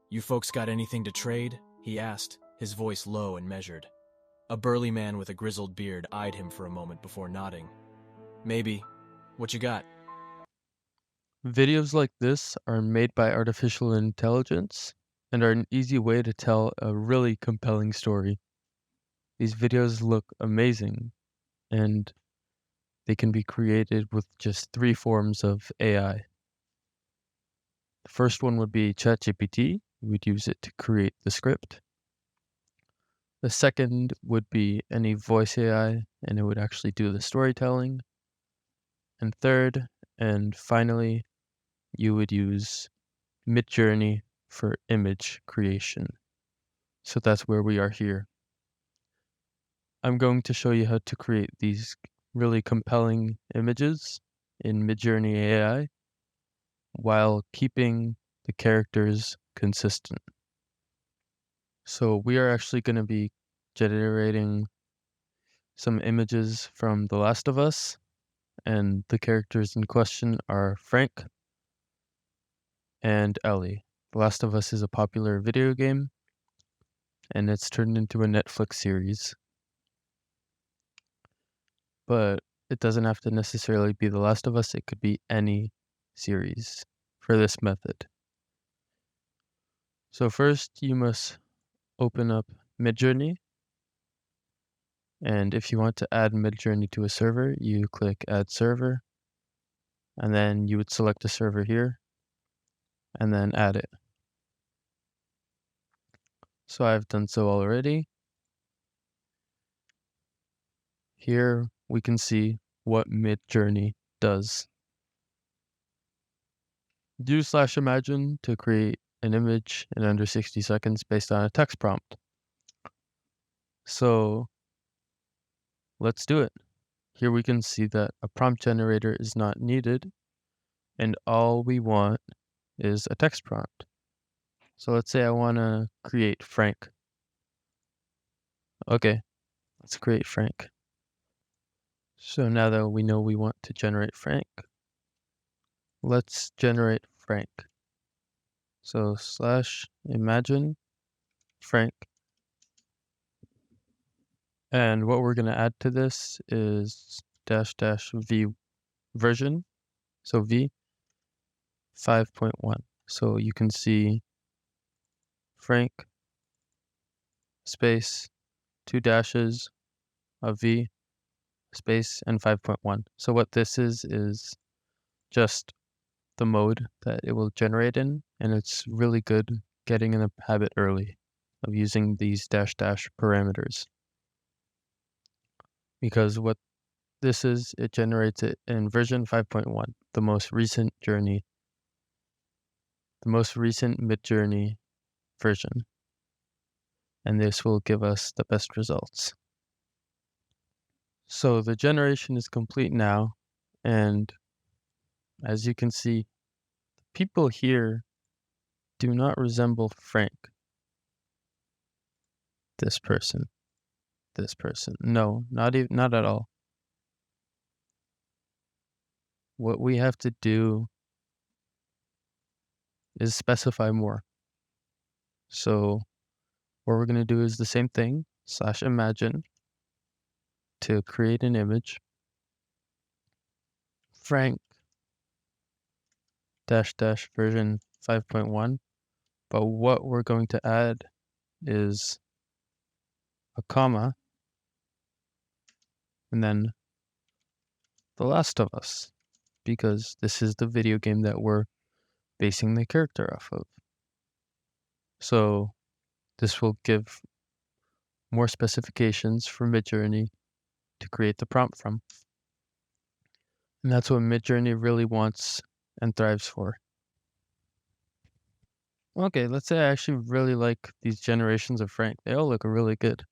"You folks got anything to trade?" he asked, his voice low and measured. A burly man with a grizzled beard eyed him for a moment before nodding. "Maybe. What you got?" Videos like this are made by artificial intelligence and are an easy way to tell a really compelling story. These videos look amazing, and they can be created with just 3 forms of AI. The first one would be ChatGPT. We'd use it to create the script. The second would be any voice AI, and it would actually do the storytelling. And third, and finally, you would use MidJourney for image creation. So that's where we are here. I'm going to show you how to create these really compelling images in MidJourney AI while keeping the characters consistent. So we are actually going to be generating some images from The Last of Us, and the characters in question are Frank and Ellie. The Last of Us is a popular video game, and it's turned into a Netflix series. But it doesn't have to necessarily be The Last of Us, it could be any series for this method. So first you must open up MidJourney, and if you want to add MidJourney to a server, you click Add Server, and then you would select a server here, and then add it. So I've done so already. Here we can see what MidJourney does. Do/imagine to create an image in under 60 seconds based on a text prompt. So let's do it. Here we can see that a prompt generator is not needed, and all we want is a text prompt. So let's say I want to create Frank. Okay, let's create Frank. So now that we know we want to generate Frank, let's generate Frank. So /imagine Frank. And what we're going to add to this is --v version. So v 5.1. So you can see Frank space 2 dashes of v space and 5.1. So what this is just the mode that it will generate in, and it's really good getting in the habit early of using these dash parameters. Because what this is, it generates it in version 5.1, the most recent MidJourney version. And this will give us the best results. So the generation is complete now, and as you can see, the people here do not resemble Frank. This person. No, not at all. What we have to do is specify more. So what we're going to do is the same thing, /imagine to create an image. Frank -- version 5.1. But what we're going to add is a comma and then The Last of Us, because this is the video game that we're basing the character off of. So this will give more specifications for MidJourney to create the prompt from. And that's what MidJourney really wants and thrives for. Okay, let's say I actually really like these generations of Frank. They all look really good.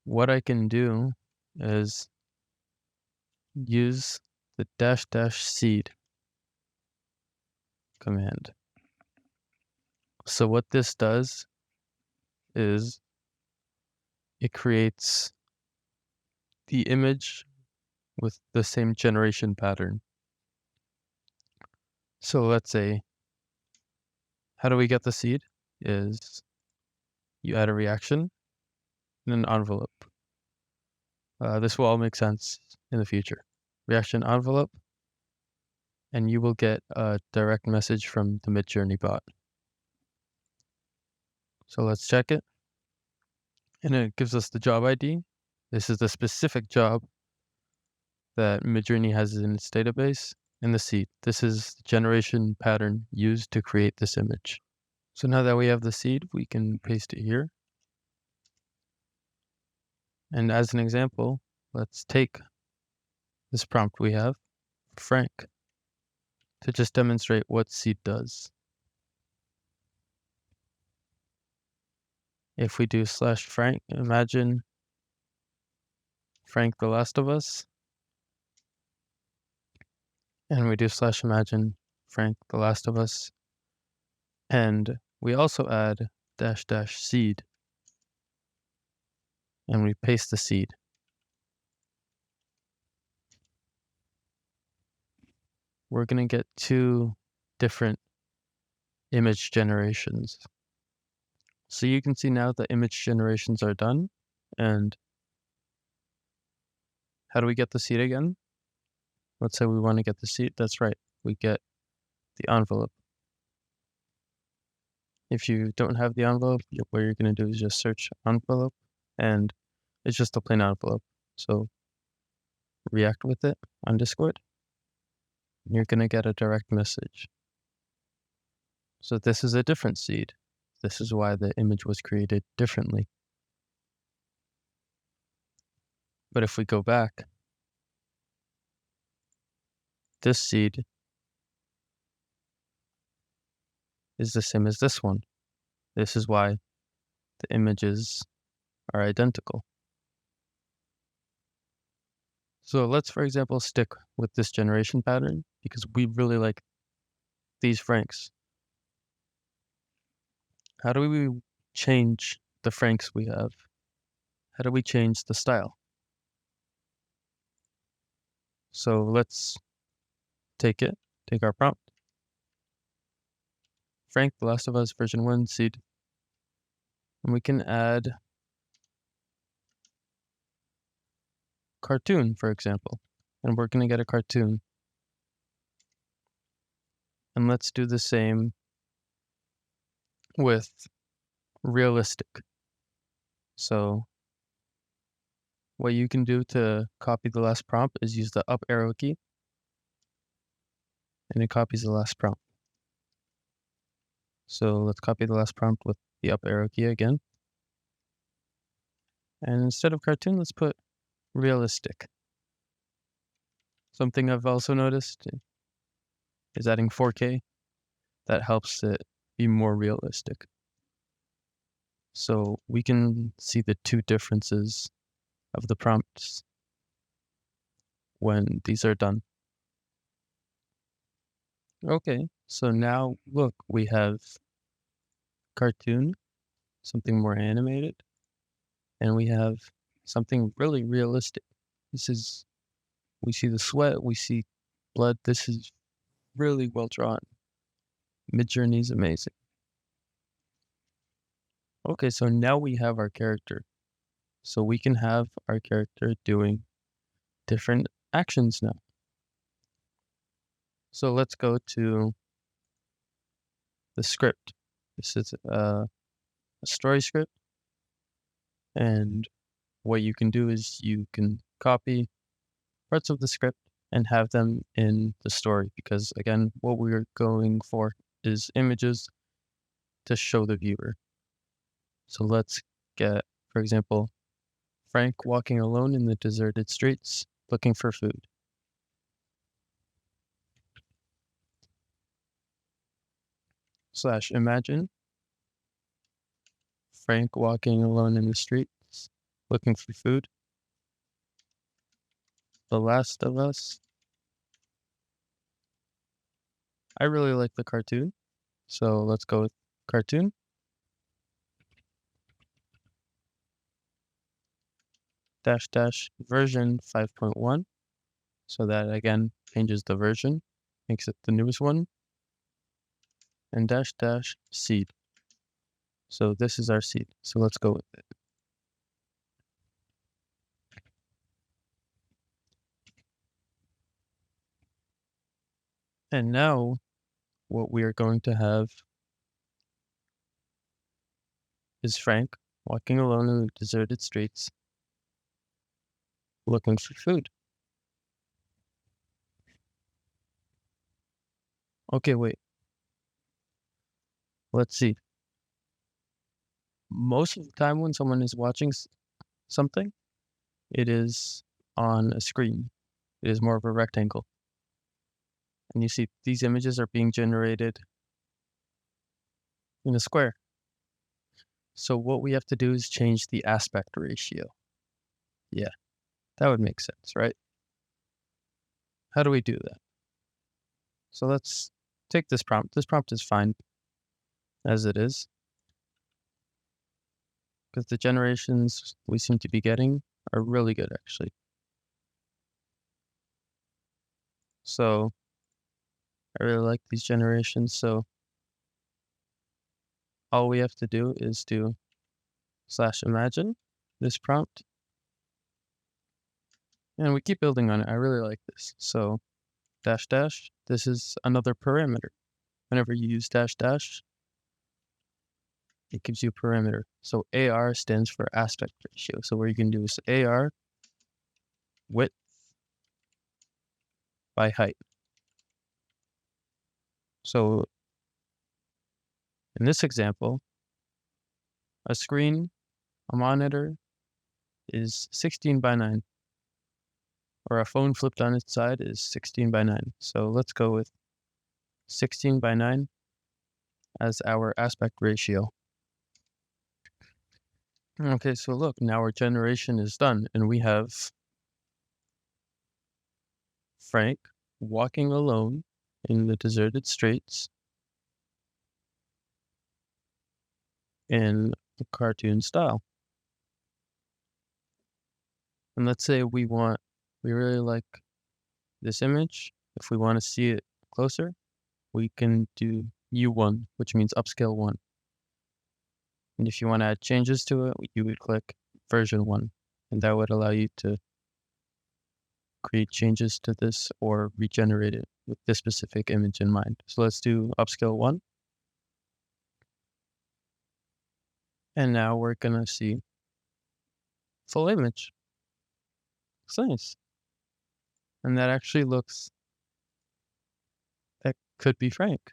What I can do is use the --seed command. So what this does is it creates the image with the same generation pattern. So let's say How do we get the seed? Is you add a reaction and an envelope. This will all make sense in the future. Reaction envelope, and you will get a direct message from the MidJourney bot. So let's check it. And it gives us the job ID. This is the specific job that MidJourney has in its database, and the seed. This is the generation pattern used to create this image. So now that we have the seed, we can paste it here. And as an example, let's take this prompt we have, Frank, to just demonstrate what seed does. If we do /Frank, imagine Frank the Last of Us, and we do /imagine Frank the Last of Us, and we also add --seed, and we paste the seed. We're going to get two different image generations. So you can see now the image generations are done. And how do we get the seed again? Let's say we want to get the seed. That's right. We get the envelope. If you don't have the envelope, what you're going to do is just search envelope, and it's just a plain envelope. So react with it on Discord, and you're going to get a direct message. So this is a different seed. This is why the image was created differently. But if we go back, this seed is the same as this one. This is why the images are identical. So let's, for example, stick with this generation pattern because we really like these Franks. How do we change the Franks we have? How do we change the style? So let's take our prompt. Frank, The Last of Us version 1 seed. And we can add cartoon, for example. And we're going to get a cartoon. And let's do the same with realistic. So what you can do to copy the last prompt is use the up arrow key, and it copies the last prompt. So let's copy the last prompt with the up arrow key again. And instead of cartoon, let's put realistic. Something I've also noticed is adding 4K. That helps it be more realistic. So we can see the two differences of the prompts when these are done. Okay, so now look, we have cartoon, something more animated, and we have something really realistic. We see the sweat, we see blood. This is really well drawn. MidJourney is amazing. Okay, so now we have our character. So we can have our character doing different actions now. So let's go to the script. This is a story script. And what you can do is you can copy parts of the script and have them in the story. Because again, what we're going for is images to show the viewer. So let's get, for example, Frank walking alone in the deserted streets looking for food. /imagine Frank walking alone in the streets looking for food. The Last of Us. I really like the cartoon, so let's go with cartoon. --version 5.1. So that again changes the version, makes it the newest one. and dash dash seed. So this is our seed. So let's go with it. And now what we are going to have is Frank walking alone in the deserted streets looking for food. Okay, wait. Let's see. Most of the time when someone is watching something, it is on a screen. It is more of a rectangle. And you see these images are being generated in a square. So what we have to do is change the aspect ratio. Yeah, that would make sense, right? How do we do that? So let's take this prompt. This prompt is fine as it is, because the generations we seem to be getting are really good, actually. So I really like these generations. So all we have to do is do /imagine this prompt. And we keep building on it. I really like this. So dash dash, this is another parameter. Whenever you use dash dash, it gives you a parameter. So AR stands for aspect ratio. So what you can do is AR width by height. So in this example, a screen, a monitor is 16 by 9, or a phone flipped on its side is 16 by 9. So let's go with 16 by 9 as our aspect ratio. Okay, so look, now our generation is done, and we have Frank walking alone in the deserted streets in a cartoon style. And let's say we really like this image. If we want to see it closer, we can do U1, which means upscale 1. And if you want to add changes to it, you would click version 1, and that would allow you to create changes to this or regenerate it with this specific image in mind. So let's do upscale 1. And now we're gonna see full image. Looks nice. And that actually that could be Frank.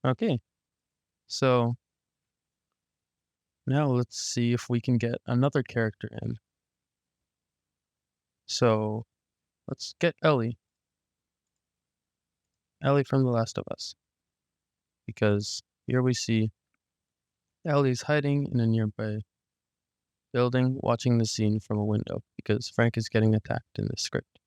Okay, so now let's see if we can get another character in. So let's get Ellie. Ellie from The Last of Us. Because here we see Ellie's hiding in a nearby building, watching the scene from a window, because Frank is getting attacked in this script.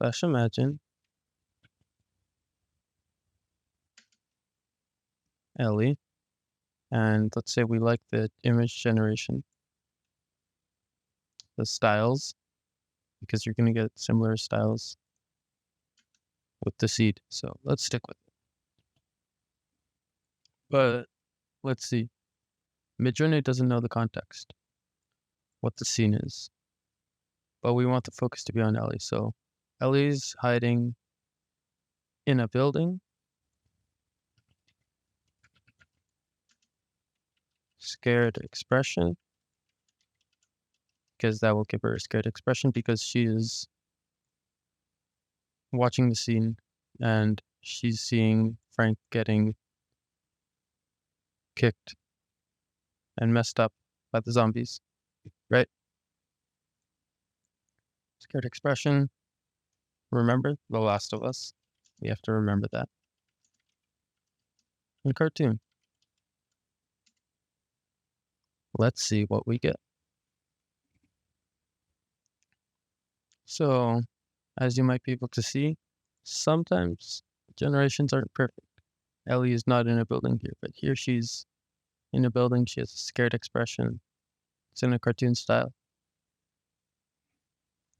/imagine Ellie, and let's say we like the image generation, the styles, because you're going to get similar styles with the seed. So let's stick with it. But let's see. MidJourney doesn't know the context, what the scene is. But we want the focus to be on Ellie. So Ellie's hiding in a building. Scared expression. Because that will give her a scared expression, because she is watching the scene and she's seeing Frank getting kicked and messed up by the zombies, right? Scared expression. Remember The Last of Us? We have to remember that. And cartoon. Let's see what we get. So, as you might be able to see, sometimes generations aren't perfect. Ellie is not in a building here, but here she's in a building. She has a scared expression. It's in a cartoon style.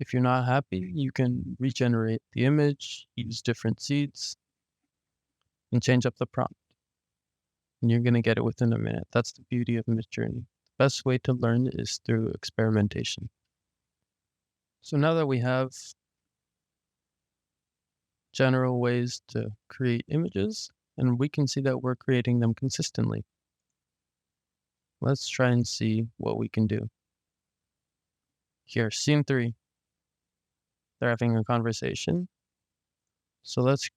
If you're not happy, you can regenerate the image, use different seeds, and change up the prompt. And you're going to get it within a minute. That's the beauty of MidJourney. The best way to learn is through experimentation. So now that we have general ways to create images, and we can see that we're creating them consistently, let's try and see what we can do. Here, scene 3. They're having a conversation. So let's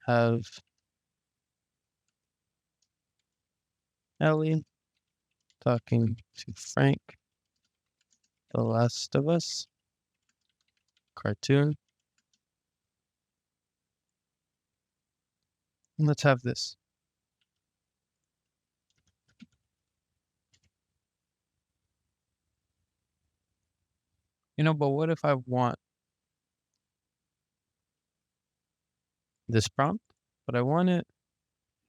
have Ellie talking to Frank, The Last of Us, cartoon. And let's have this. But what if I want this prompt, but I want it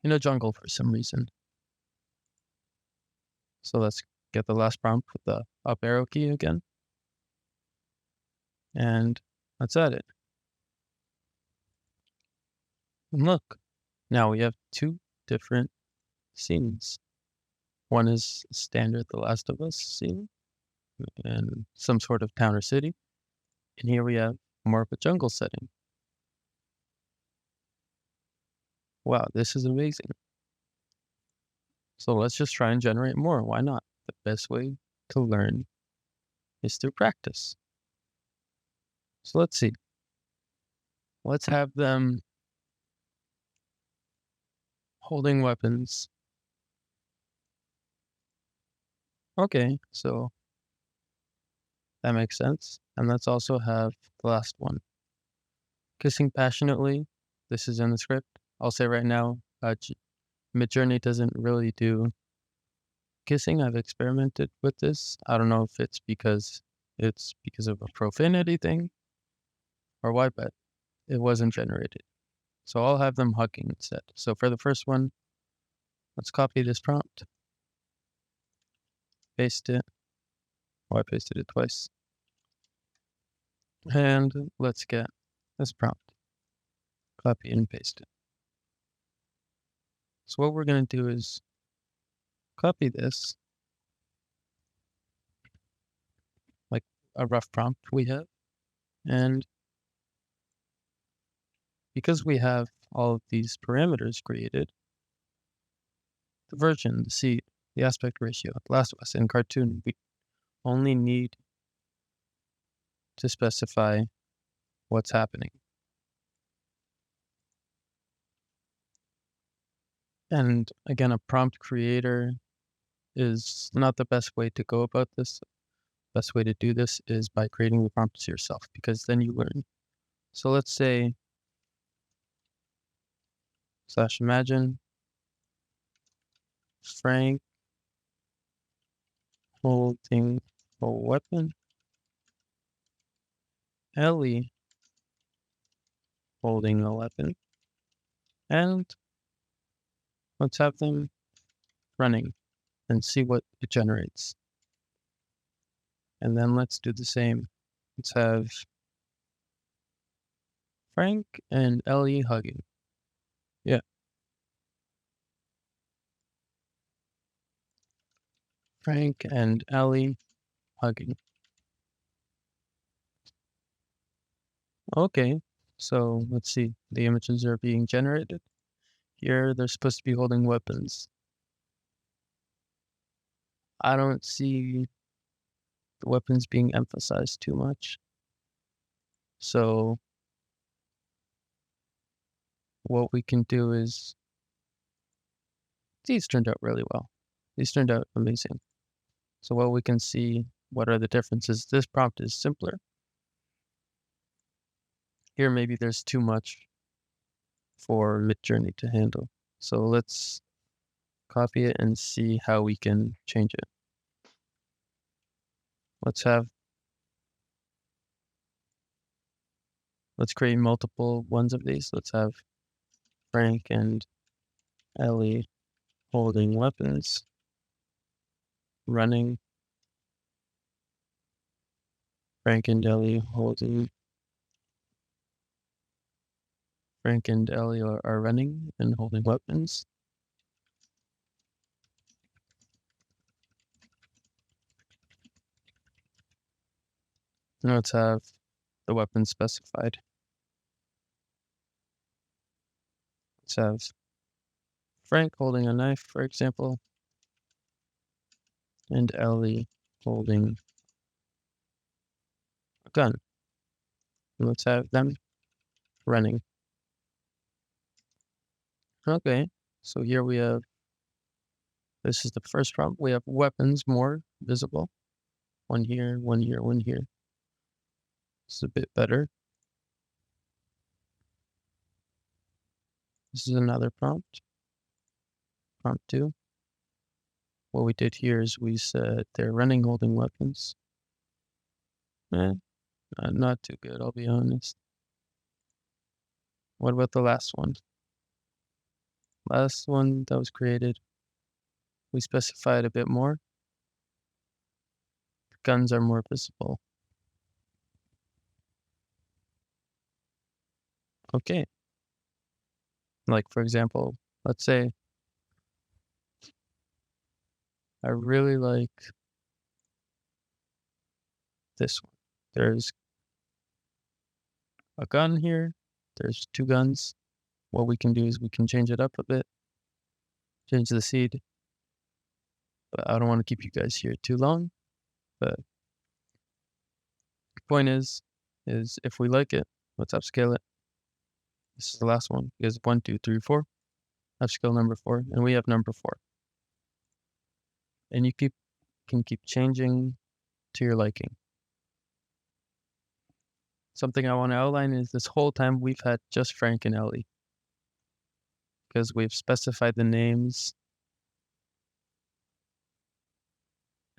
in a jungle for some reason? So let's get the last prompt with the up arrow key again. And let's add it. And look, now we have 2 different scenes. One is standard The Last of Us scene and some sort of town or city. And here we have more of a jungle setting. Wow, this is amazing. So let's just try and generate more. Why not? The best way to learn is through practice. So let's see. Let's have them holding weapons. Okay, so that makes sense. And let's also have the last one. Kissing passionately. This is in the script. I'll say right now, MidJourney doesn't really do kissing. I've experimented with this. I don't know if it's because of a profanity thing or why, but it wasn't generated. So I'll have them hugging instead. So for the first one, let's copy this prompt, paste it. Oh, I pasted it twice. And let's get this prompt, copy and paste it. So what we're going to do is copy this, like a rough prompt we have. And because we have all of these parameters created, the version, the seed, the aspect ratio, The Last of Us, and cartoon, we only need to specify what's happening. And again, a prompt creator is not the best way to go about this. Best way to do this is by creating the prompts yourself, because then you learn. So let's say /imagine Frank holding a weapon, Ellie holding a weapon, and let's have them running and see what it generates. And then let's do the same. Let's have Frank and Ellie hugging. Yeah. Frank and Ellie hugging. Okay, so let's see. The images are being generated. Here, they're supposed to be holding weapons. I don't see the weapons being emphasized too much. So what we can do is, these turned out really well. These turned out amazing. So what we can see, what are the differences? This prompt is simpler. Here, maybe there's too much for MidJourney to handle. So let's copy it and see how we can change it. Let's create multiple ones of these. Let's have Frank and Ellie holding weapons, running, Frank and Ellie holding. Frank and Ellie are running and holding weapons. Now let's have the weapon specified. Let's have Frank holding a knife, for example, and Ellie holding a gun. And let's have them running. Okay, so here we have, this is the first prompt. We have weapons more visible. One here, one here, one here. This is a bit better. This is another prompt. Prompt 2. What we did here is we said they're running holding weapons. Not too good, I'll be honest. What about the last one? Last one that was created, we specified a bit more. The guns are more visible. Okay. Like, for example, let's say I really like this one. There's a gun here. There's 2 guns. What we can do is we can change it up a bit. Change the seed. But I don't want to keep you guys here too long. But the point is if we like it, let's upscale it. This is the last one. Because 1, 2, 3, 4. Upscale number 4. And we have number 4. And you can keep changing to your liking. Something I want to outline is this whole time we've had just Frank and Ellie. Because we've specified the names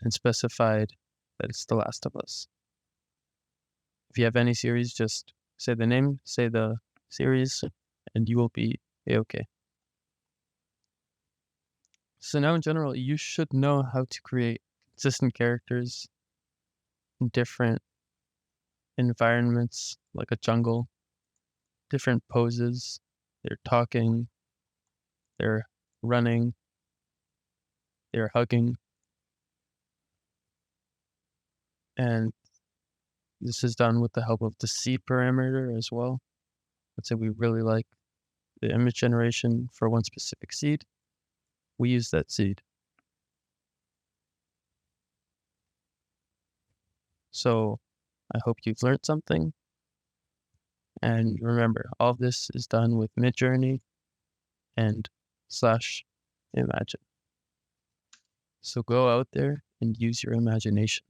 and specified that it's The Last of Us. If you have any series, just say the name, say the series, and you will be A-okay. So now in general, you should know how to create consistent characters in different environments, like a jungle, different poses. They're talking, they're running, they're hugging. And this is done with the help of the seed parameter as well. Let's say we really like the image generation for one specific seed. We use that seed. So I hope you've learned something. And remember, all of this is done with MidJourney and /imagine. So go out there and use your imagination.